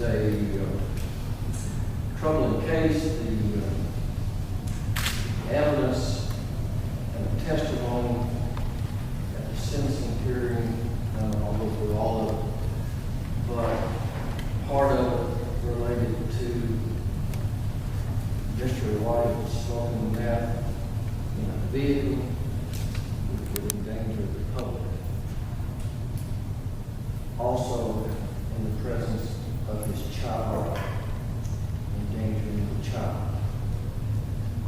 a troubling case. The evidence and testimony at the sentencing hearing, I'll go through all of it, but part of it related to Mr. White smoking meth in a vehicle which would endanger the public. Also, in the presence of his child, endangering the child.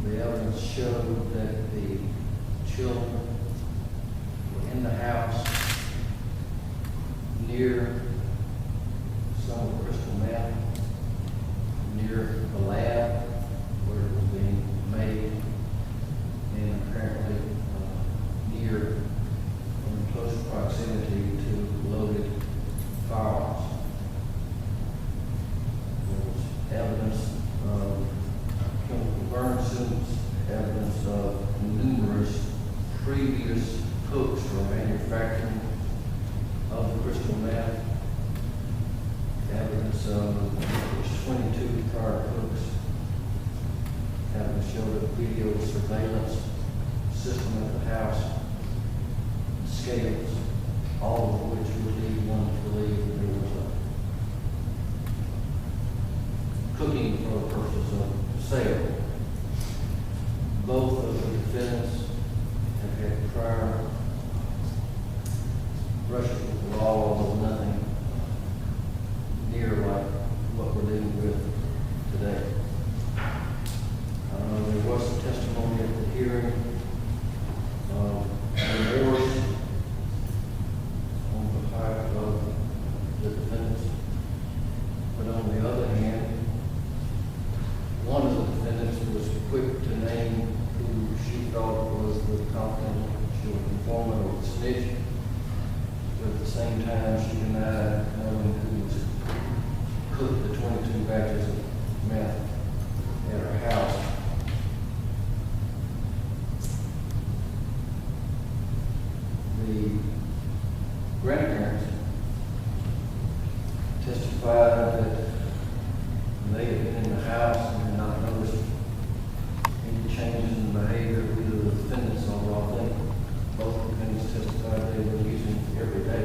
The evidence showed that the children were in the house near some of the crystal meth, near the lab where it was being made, and apparently near in close proximity to loaded firearms. There was evidence of chemical burn suits, evidence of numerous previous hooks for manufacturing of the crystal meth, evidence of 22 prior hooks, evidence showed a video surveillance system at the house, scales, all of which would lead one to believe that there was a cooking for the purpose of sale. Both of the defendants have had prior brushes with the law, although nothing near like what we're dealing with today. There was some testimony at the hearing of remorse on behalf of the defendants, but on the other hand, one of the defendants was quick to name who she thought was the confidential informant or the snitch, but at the same time she denied knowing who was cooked the 22 batches of meth at her house. The grandparents testified that they had been in the house and had not noticed any changes in the behavior of either of the defendants, although I think both defendants testified they were using every day.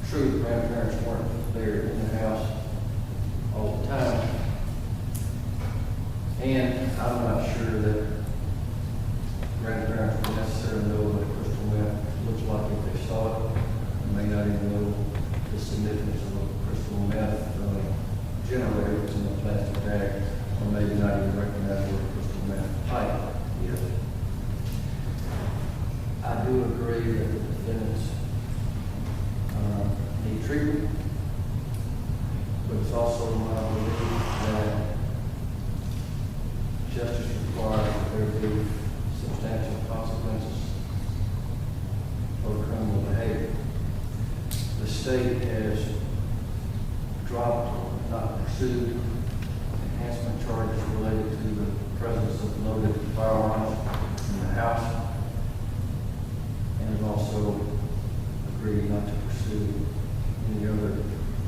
True, the grandparents weren't there in the house all the time, and I'm not sure that grandparents would necessarily know what a crystal meth looks like if they saw it. They may not even know the significance of a crystal meth generator that's in a plastic bag, or maybe not even recognize what a crystal meth pipe is. I do agree that the defendants need treatment, but it's also my belief that justice requires that there be substantial consequences for criminal behavior. The state has dropped or not pursued enhancement charges related to the presence of loaded firearms in the house, and has also agreed not to pursue any other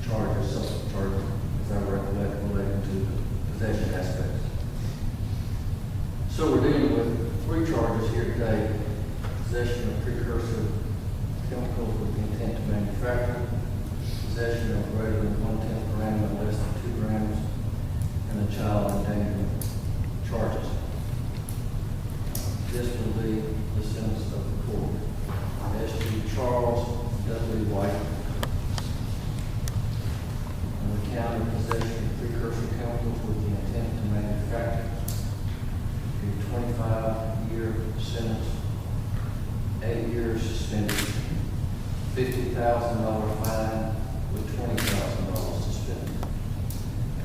charges, substantive charges, as I recollect, relating to the possession aspects. So we're dealing with 3 charges here today: possession of precursor chemicals with the intent to manufacture, possession of greater than 1/10 gram and less than 2 grams, and the child endangerment charges. This will be the sentence of the court. As to Charles W. White, on the count of possession of precursor chemicals with the intent to manufacture, a 25-year sentence, 8 years suspended, $50,000 fine with $20,000 suspended.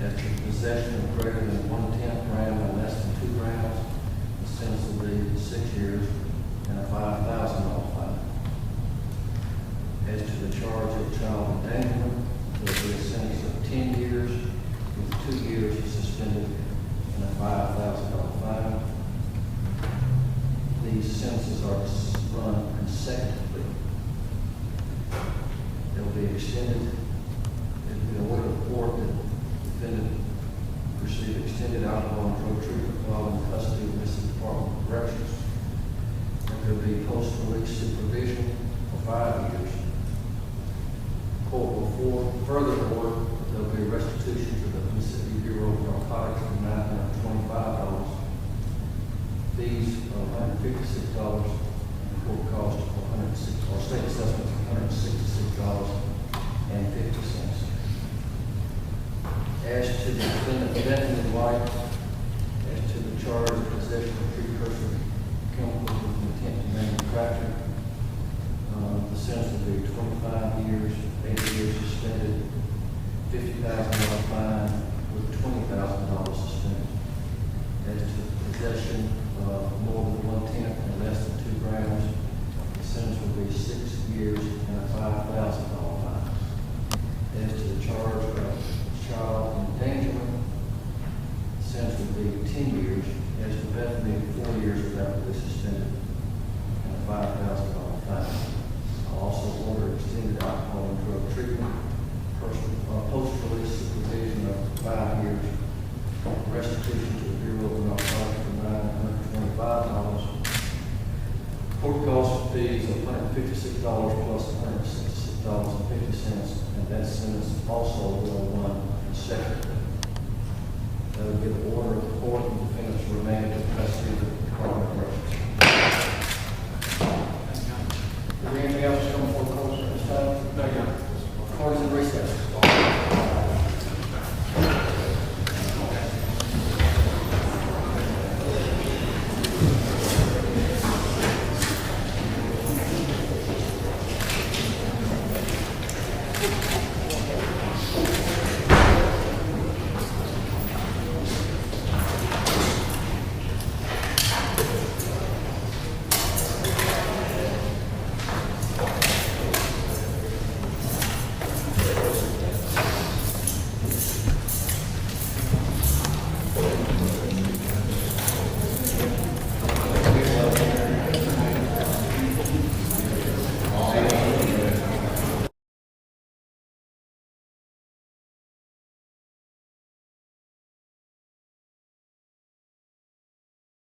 As to possession of greater than 1/10 gram and less than 2 grams, the sentence will be 6 years and a $5,000 fine. As to the charge of child endangerment, there will be a sentence of 10 years with 2 years suspended and a $5,000 fine. These sentences are to run consecutively. They'll be extended. It'll be a extended alcohol and drug treatment while in custody of Mississippi Department of Corrections. That there be post-release supervision for 5 years. Court will further order that there will be restitution to the Mississippi Bureau of Narcotics of $925, fees of $156, and court costs of $106, or state assessment of $166.50. As to the defendant Bethany White, as to the charge of possession of precursor chemicals with intent to manufacture, the sentence will be 25 years, 8 years suspended, $50,000 fine with $20,000 suspended. As to possession of more than 1/10 and less than 2 grams, the sentence will be 6 years and a $5,000 fine. As to the charge of child endangerment, the sentence would be 10 years. As to Bethany, 4 years without being suspended and a $5,000 fine. I'll also order extended alcohol and drug treatment, post-release supervision of 5 years, restitution to the Bureau of Narcotics for $925, court costs and fees of $156 plus $166.50, and that sentence also will run consecutively. That will give order